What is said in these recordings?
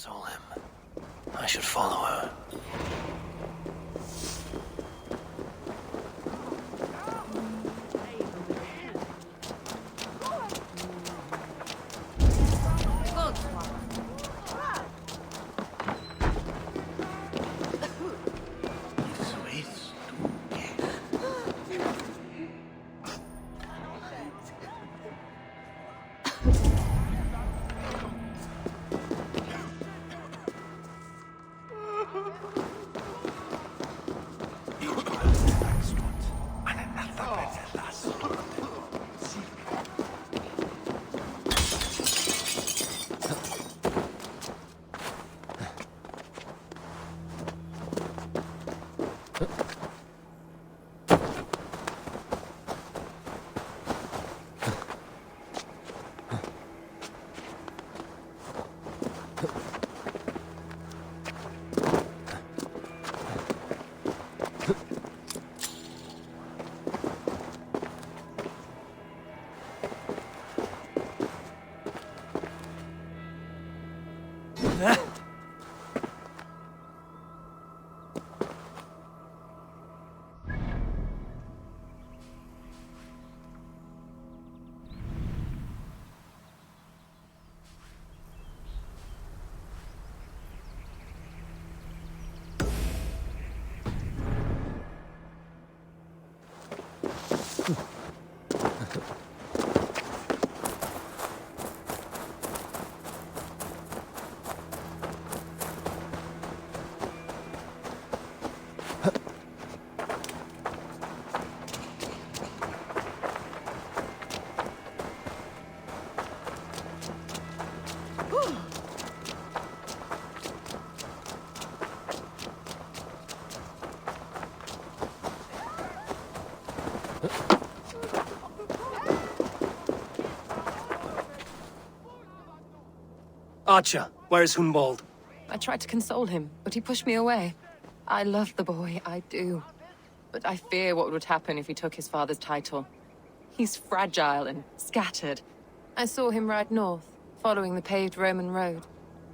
console him. I should follow her. Archer, where is Hunwald? I tried to console him, but he pushed me away. I love the boy, I do. But I fear what would happen if he took his father's title. He's fragile and scattered. I saw him ride north, following the paved Roman road.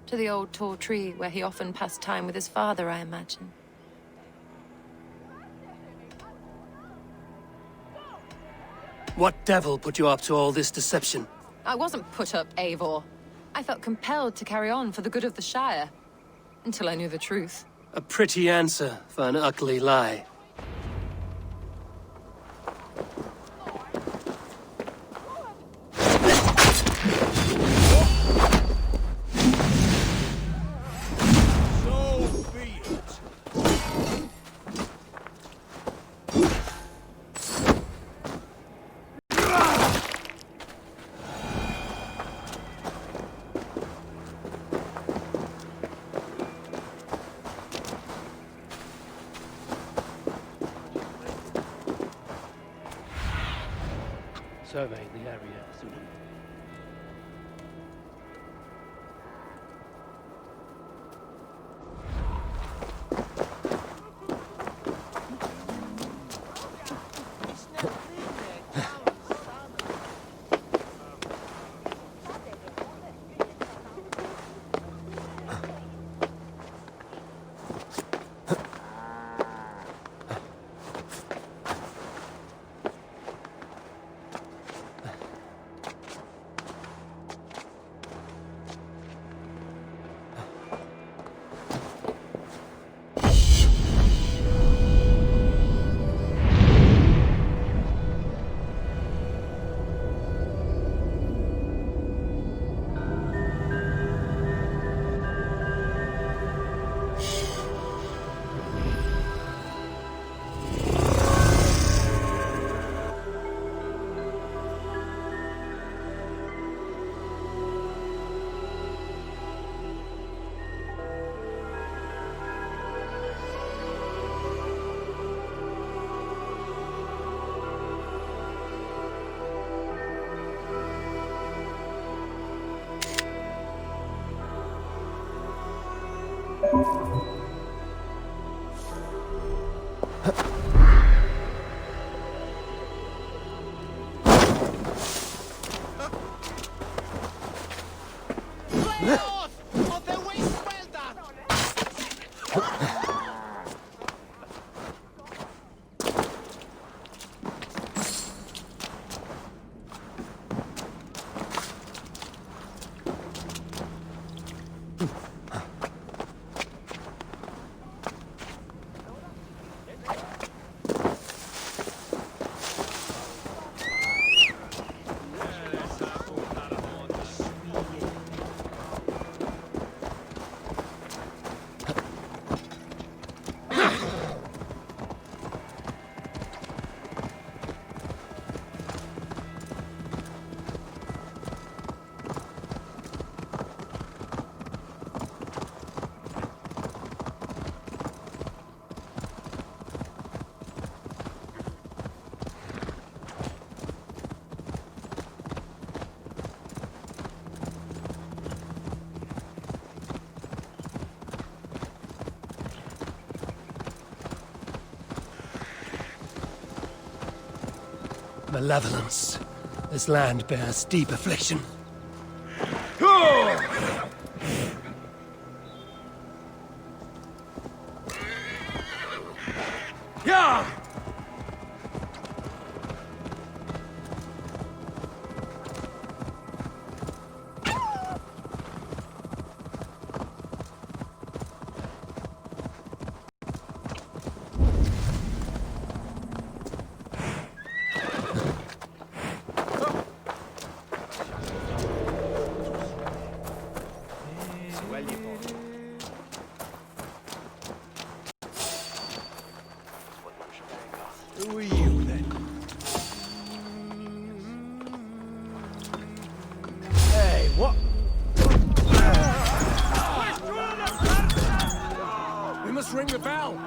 To the old tall tree where he often passed time with his father, I imagine. What devil put you up to all this deception? I wasn't put up, Eivor. I felt compelled to carry on for the good of the Shire. Until I knew the truth. A pretty answer for an ugly lie. Surveying the area soon. North of the West Malevolence. This land bears deep affliction. Yeah! Who are you, then? Hey, what? We must ring the bell!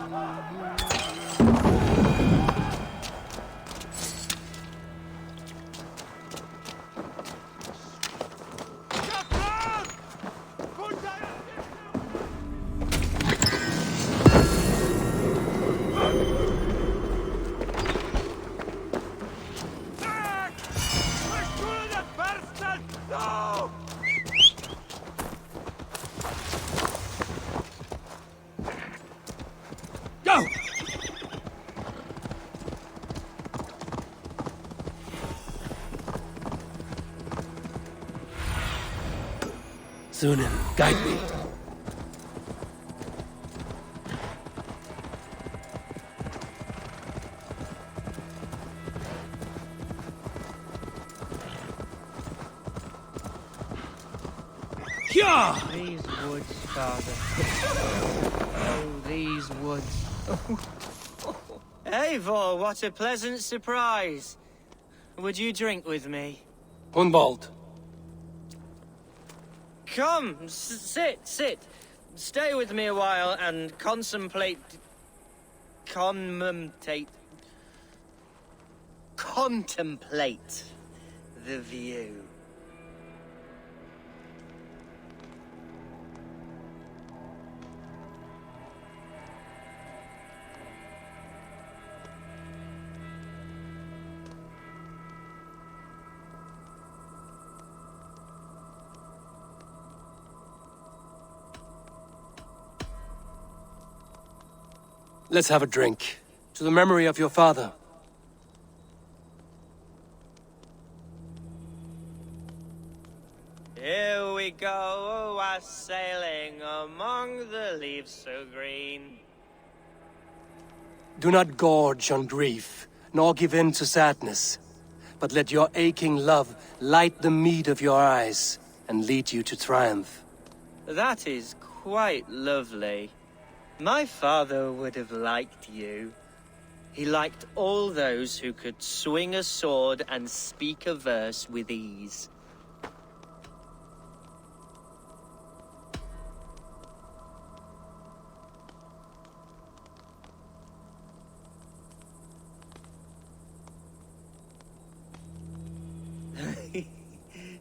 Go! Sunan, guide me. Yeah! These woods, Father. Oh, these woods. Eivor, what a pleasant surprise. Would you drink with me? Hunwald. Come, sit. Stay with me a while and contemplate the view. Let's have a drink. To the memory of your father. Here we go, sailing among the leaves so green. Do not gorge on grief, nor give in to sadness, but let your aching love light the mead of your eyes and lead you to triumph. That is quite lovely. My father would have liked you. He liked all those who could swing a sword and speak a verse with ease.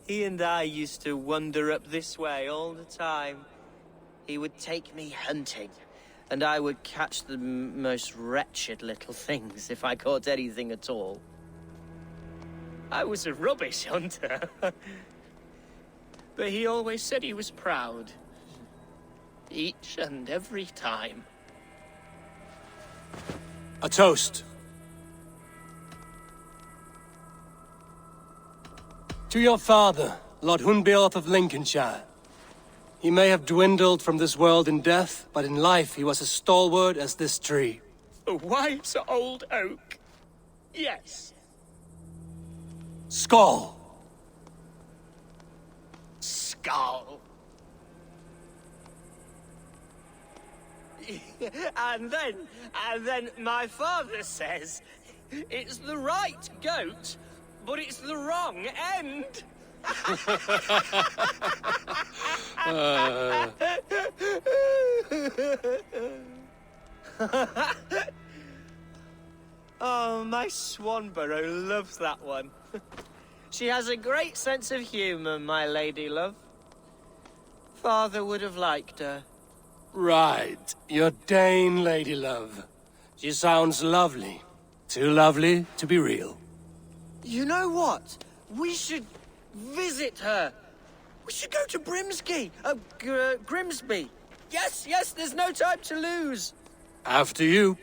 He and I used to wander up this way all the time. He would take me hunting, and I would catch the most wretched little things if I caught anything at all. I was a rubbish hunter. But he always said he was proud. each and every time. A toast. To your father, Lord Hunbeorth of Lincolnshire. He may have dwindled from this world in death, but in life he was as stalwart as this tree. A wise old oak. Yes. Skull. Skull. And then my father says, it's the right goat, but it's the wrong end. Oh, my Swanborough loves that one. She has a great sense of humor, my lady love. Father would have liked her. Right. Your Dane lady love. She sounds lovely. Too lovely to be real. You know what? We should visit her. We should go to Grimsby. Yes, there's no time to lose. After you.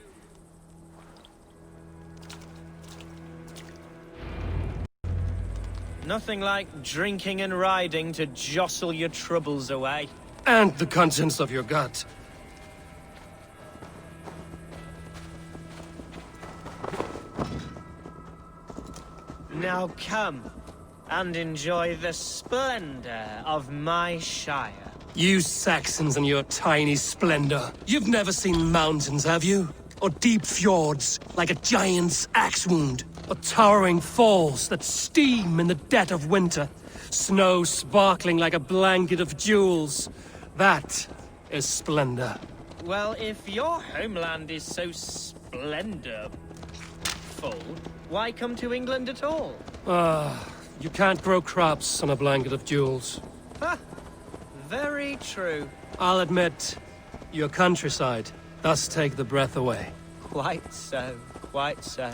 Nothing like drinking and riding to jostle your troubles away. And the contents of your gut. Now come and enjoy the splendor of my shire. You Saxons and your tiny splendor. You've never seen mountains, have you? Or deep fjords, like a giant's axe wound? Or towering falls that steam in the dead of winter? Snow sparkling like a blanket of jewels? That is splendor. Well, if your homeland is so splendorful, why come to England at all? You can't grow crops on a blanket of jewels. Ha! Very true. I'll admit, your countryside does take the breath away. Quite so, quite so.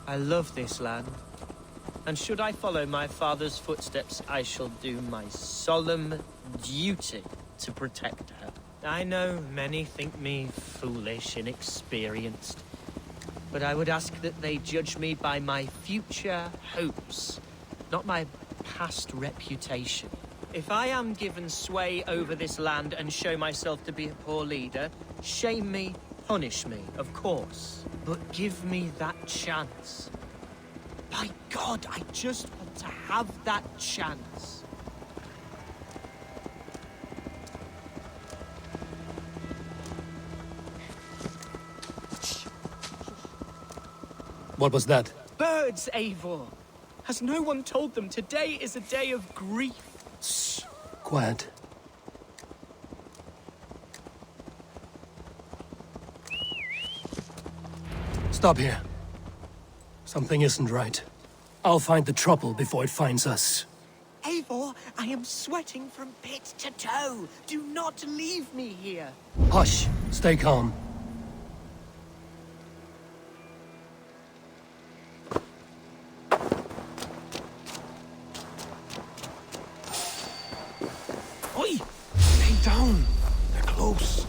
I love this land. And should I follow my father's footsteps, I shall do my solemn duty to protect her. I know many think me foolish, inexperienced, but I would ask that they judge me by my future hopes, not my past reputation. If I am given sway over this land and show myself to be a poor leader, shame me, punish me, of course, but give me that chance. By God, I just want to have that chance. What was that? Birds, Eivor! Has no one told them today is a day of grief? Shh. Quiet. Stop here. Something isn't right. I'll find the trouble before it finds us. Eivor, I am sweating from pit to toe. Do not leave me here. Hush. Stay calm. Oi! Stay down. They're close.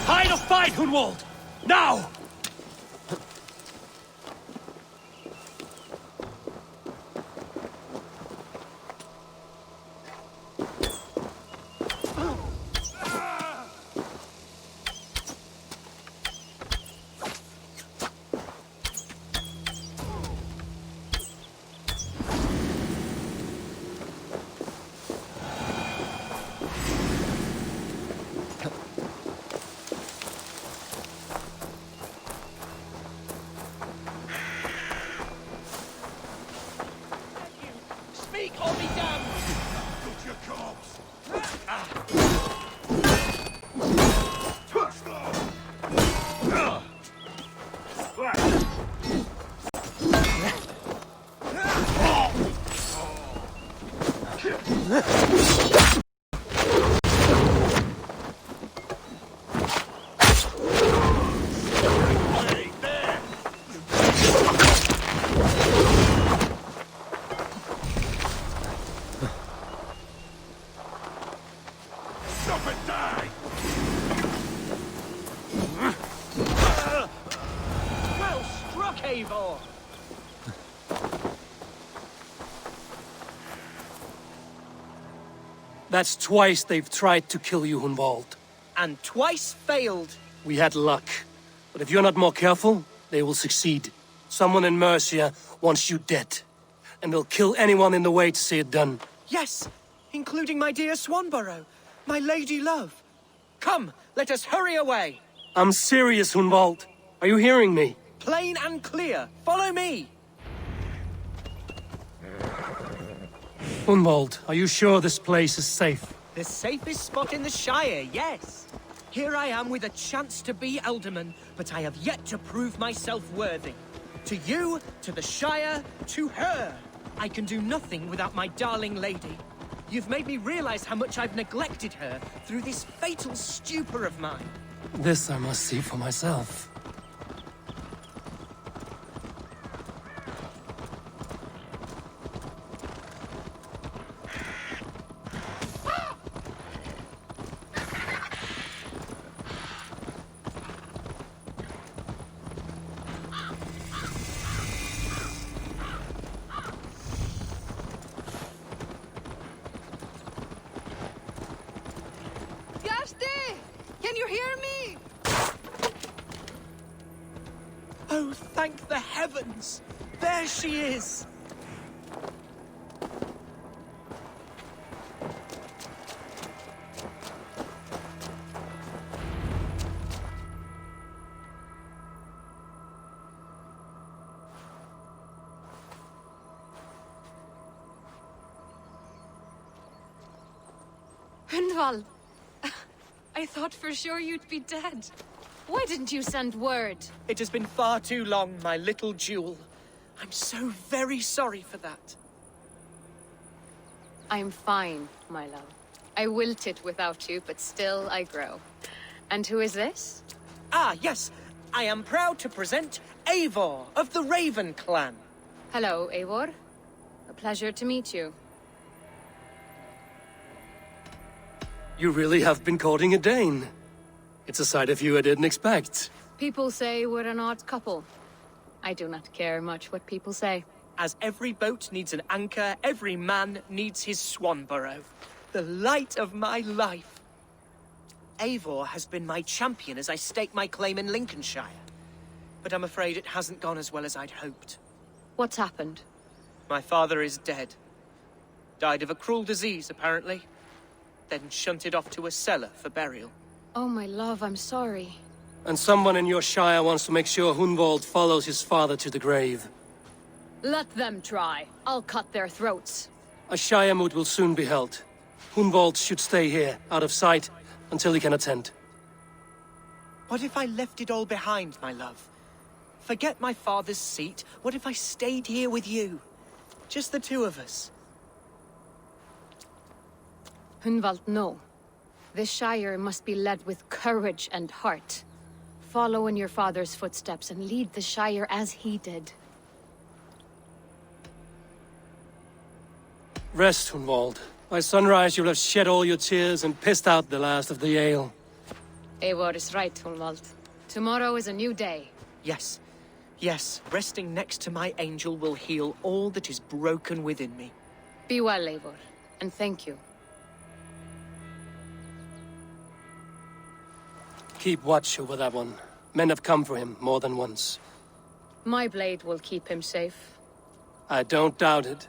Hide or fight, Hunwald! Now! Stop and die! Well struck, Eivor! That's twice they've tried to kill you, Hunwald. And twice failed. We had luck. But if you're not more careful, they will succeed. Someone in Mercia wants you dead. And they'll kill anyone in the way to see it done. Yes, including my dear Swanborough, my lady love. Come, let us hurry away. I'm serious, Hunwald. Are you hearing me? Plain and clear. Follow me. Hunwald, are you sure this place is safe? The safest spot in the Shire, yes. Here I am with a chance to be Alderman, but I have yet to prove myself worthy. To you, to the Shire, to her. I can do nothing without my darling lady. You've made me realize how much I've neglected her through this fatal stupor of mine. This I must see for myself. Can you hear me? Oh, thank the heavens! There she is! Hunwald, I thought for sure you'd be dead. Why didn't you send word? It has been far too long, my little jewel. I'm so very sorry for that. I'm fine, my love. I wilted without you, but still I grow. And who is this? Ah, yes. I am proud to present Eivor of the Raven clan. Hello, Eivor. A pleasure to meet you. You really have been courting a Dane. It's a side of you I didn't expect. People say we're an odd couple. I do not care much what people say. As every boat needs an anchor, every man needs his Swanborough. The light of my life. Eivor has been my champion as I stake my claim in Lincolnshire. But I'm afraid it hasn't gone as well as I'd hoped. What's happened? My father is dead. Died of a cruel disease, apparently. Then shunted off to a cellar for burial. Oh, my love, I'm sorry. And someone in your shire wants to make sure Hunwald follows his father to the grave. Let them try. I'll cut their throats. A shire moot will soon be held. Hunwald should stay here, out of sight, until he can attend. What if I left it all behind, my love? Forget my father's seat. What if I stayed here with you? Just the two of us. Hunwald, no. This Shire must be led with courage and heart. Follow in your father's footsteps and lead the Shire as he did. Rest, Hunwald. By sunrise you'll have shed all your tears and pissed out the last of the ale. Eivor is right, Hunwald. Tomorrow is a new day. Yes. Yes, resting next to my angel will heal all that is broken within me. Be well, Eivor, and thank you. Keep watch over that one. Men have come for him more than once. My blade will keep him safe. I don't doubt it.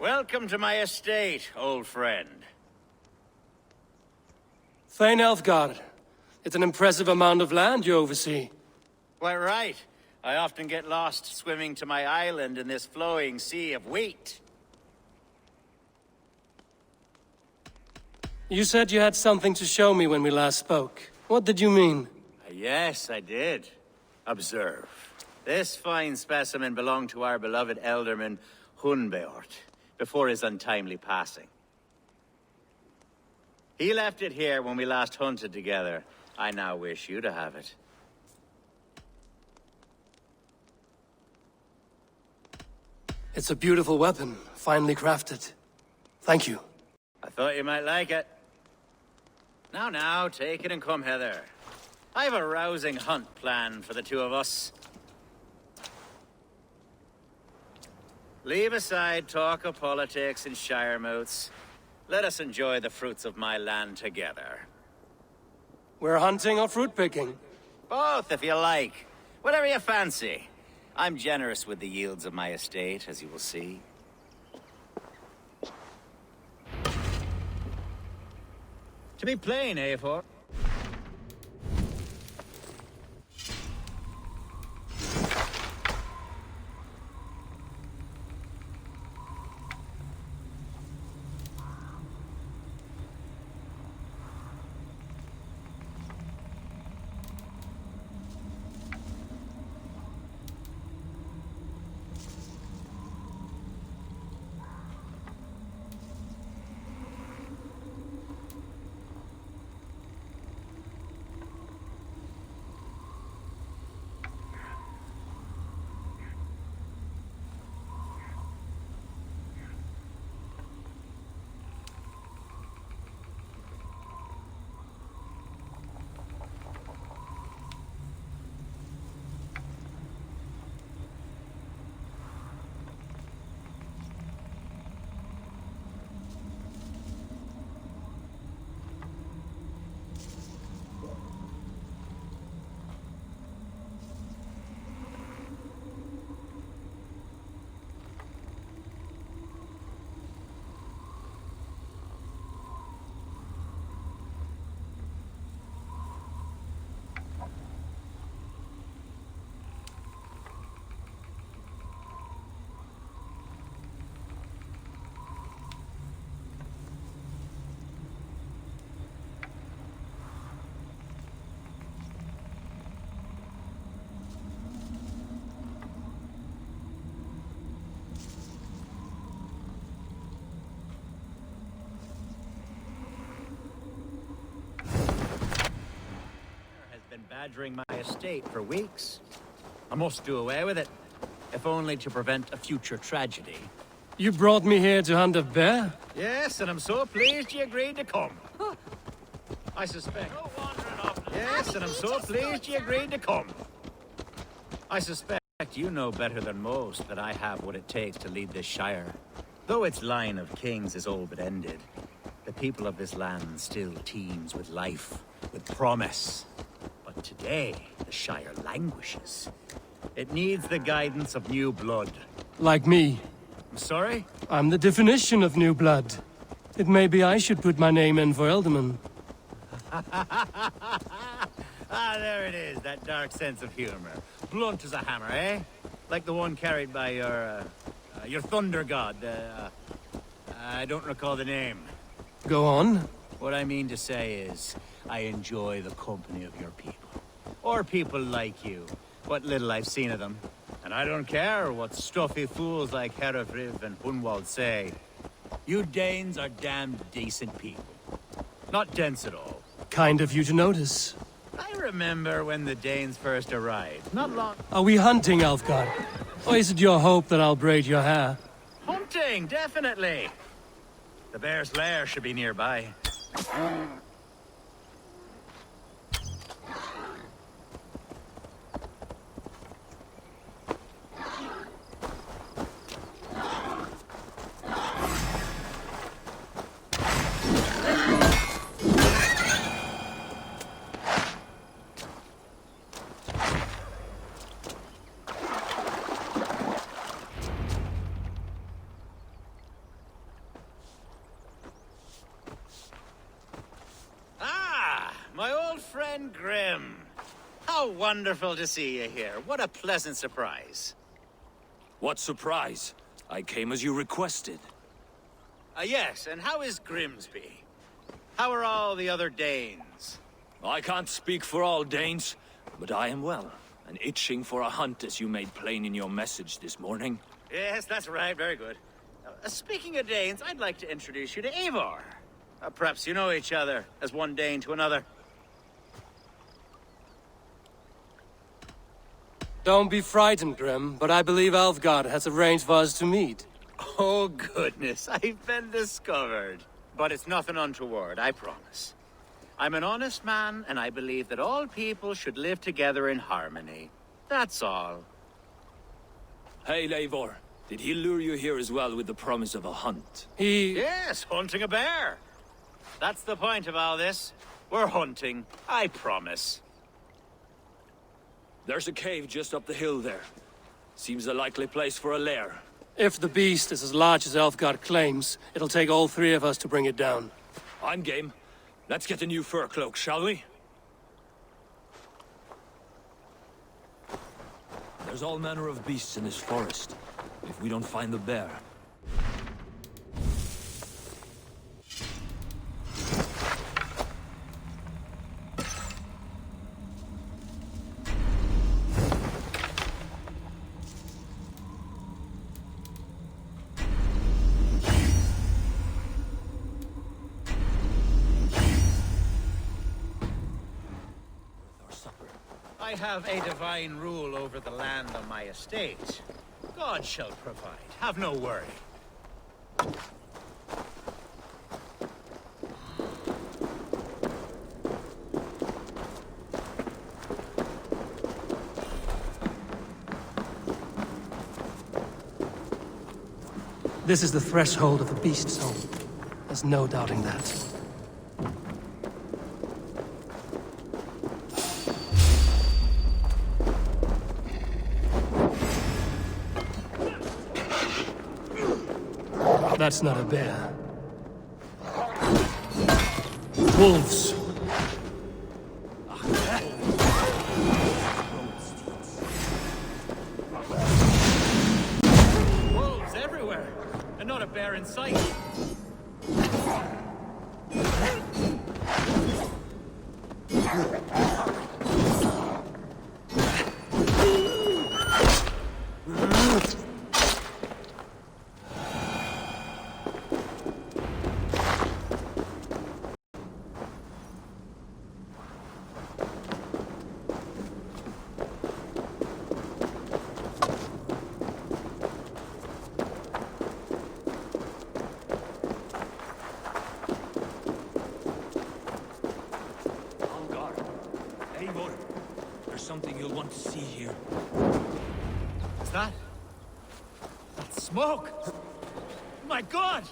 Welcome to my estate, old friend. Thane Elfgard. It's an impressive amount of land you oversee. Quite right. I often get lost swimming to my island in this flowing sea of wheat. You said you had something to show me when we last spoke. What did you mean? Yes, I did. Observe. This fine specimen belonged to our beloved elderman, Hunbeort, before his untimely passing. He left it here when we last hunted together. I now wish you to have it. It's a beautiful weapon, finely crafted. Thank you. I thought you might like it. Now, take it and come hither. I have a rousing hunt planned for the two of us. Leave aside talk of politics and shire moats. Let us enjoy the fruits of my land together. We're hunting or fruit picking? Both, if you like. Whatever you fancy. I'm generous with the yields of my estate, as you will see. To be plain, Eivor. Badgering my estate for weeks. I must do away with it, if only to prevent a future tragedy. You brought me here to hunt a bear? Yes, and I'm so pleased you agreed to come. I suspect... Yes, and I'm so pleased you agreed to come. I suspect you know better than most that I have what it takes to lead this shire. Though its line of kings is all but ended, the people of this land still teems with life, with promise. But today, the shire languishes. It needs the guidance of new blood. Like me. I'm sorry? I'm the definition of new blood. It may be I should put my name in for Elderman. Ah, there it is, that dark sense of humor. Blunt as a hammer, eh? Like the one carried by your thunder god. I don't recall the name. Go on. What I mean to say is, I enjoy the company of your people. Or people like you. What little I've seen of them. And I don't care what stuffy fools like Herefriv and Hunwald say. You Danes are damned decent people. Not dense at all. Kind of you to notice. I remember when the Danes first arrived. Not long... Are we hunting, Alfgard? Or is it your hope that I'll braid your hair? Hunting, definitely! The bear's lair should be nearby. friend Grim. How wonderful to see you here. What a pleasant surprise. What surprise? I came as you requested. Yes, and how is Grimsby? How are all the other Danes? I can't speak for all Danes, but I am well, and itching for a hunt as you made plain in your message this morning. Yes, that's right. Very good. Speaking of Danes, I'd like to introduce you to Eivor. Perhaps you know each other, as one Dane to another. Don't be frightened, Grim, but I believe Elfgard has arranged for us to meet. Oh, goodness, I've been discovered. But it's nothing untoward, I promise. I'm an honest man, and I believe that all people should live together in harmony. That's all. Hey, Eivor. Did he lure you here as well with the promise of a hunt? Yes, hunting a bear. That's the point of all this. We're hunting, I promise. There's a cave just up the hill there. Seems a likely place for a lair. If the beast is as large as Elfgard claims, it'll take all three of us to bring it down. I'm game. Let's get a new fur cloak, shall we? There's all manner of beasts in this forest. If we don't find the bear... I have a divine rule over the land on my estate. God shall provide. Have no worry. This is the threshold of the beast's home. There's no doubting that. That's not a bear. Wolves. Wolves everywhere, and not a bear in sight. Something you'll want to see here. Is that smoke? My God!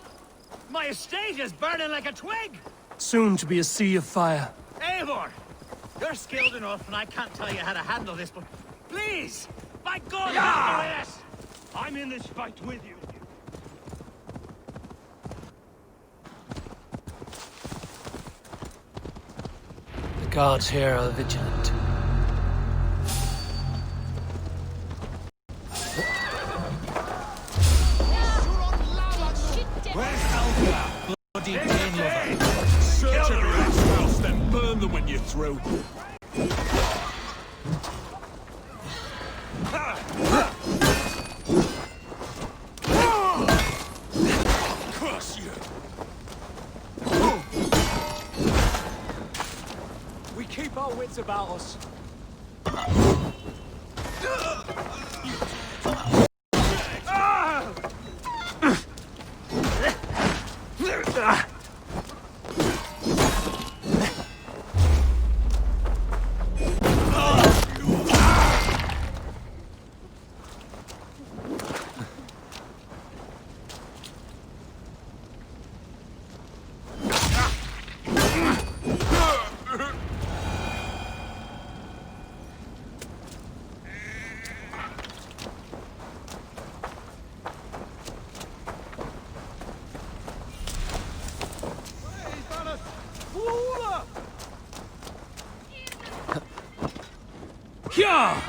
My estate is burning like a twig! Soon to be a sea of fire. Eivor! You're skilled enough, and I can't tell you how to handle this, but please! My God, handle this! I'm in this fight with you. The guards here are vigilant. Bloody Dane lover. Search every house, then burn them when you're through. Curse you! We keep our wits about us. Yeah!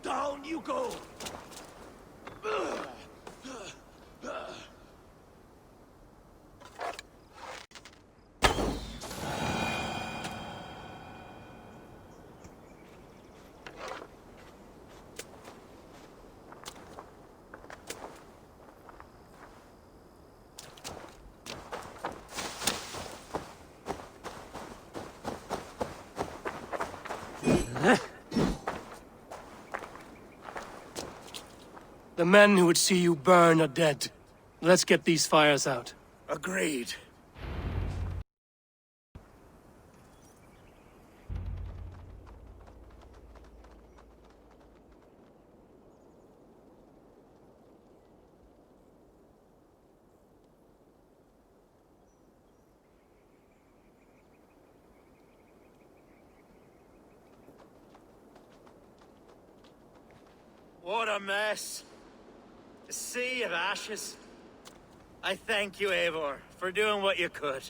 Down you go! The men who would see you burn are dead. Let's get these fires out. Agreed. What a mess. A sea of ashes. I thank you, Eivor, for doing what you could.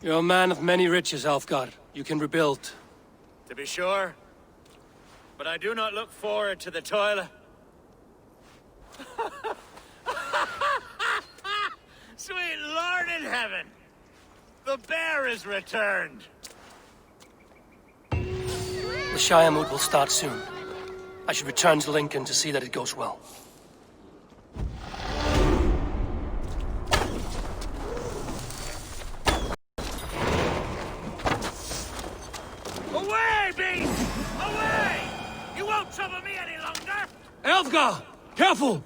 You're a man of many riches, Alfgar. You can rebuild. To be sure. But I do not look forward to the toil. Sweet Lord in heaven! The bear is returned! The Shire mood will start soon. I should return to Lincoln to see that it goes well. Away, beast! Away! You won't trouble me any longer! Elfgar! Careful!